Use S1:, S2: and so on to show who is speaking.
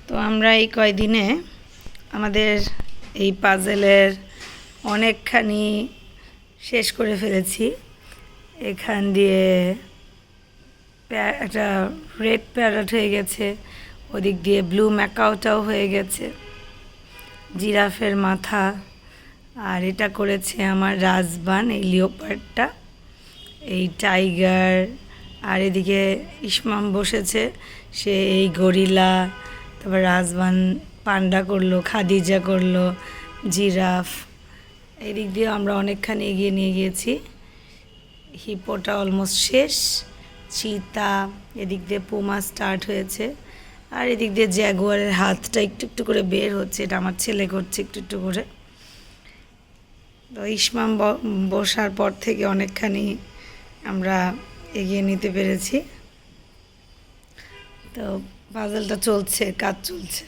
S1: তো আমরা এই কয়দিনে আমাদের এই পাজেলের অনেকখানি শেষ করে ফেলেছি। এখান দিয়ে একটা রেড প্যারট হয়ে গেছে, ওদিক দিয়ে ব্লু ম্যাকাওটাও হয়ে গেছে, জিরাফের মাথা, আর এটা করেছে আমার রাজবান, এই লিওপার্ডটা, এই টাইগার, আর এদিকে ইসমাম বসেছে, সে এই গরিলা, তারপর রাজবান পান্ডা করলো, খাদিজা করলো, জিরাফ। এদিক দিয়ে আমরা অনেকখানি এগিয়ে নিয়ে গিয়েছি। হিপোটা অলমোস্ট শেষ, চিতা, এদিক দিয়ে পুমা স্টার্ট হয়েছে, আর এদিক দিয়ে জ্যাগুয়ারের হাতটা একটু একটু করে বের হচ্ছে, এটা আমার ছেলে করছে একটু একটু করে। তো ইসমাম বসার পর থেকে অনেকখানি আমরা এগিয়ে নিতে পেরেছি। তো পাজলটা চলছে, কাজ চলছে।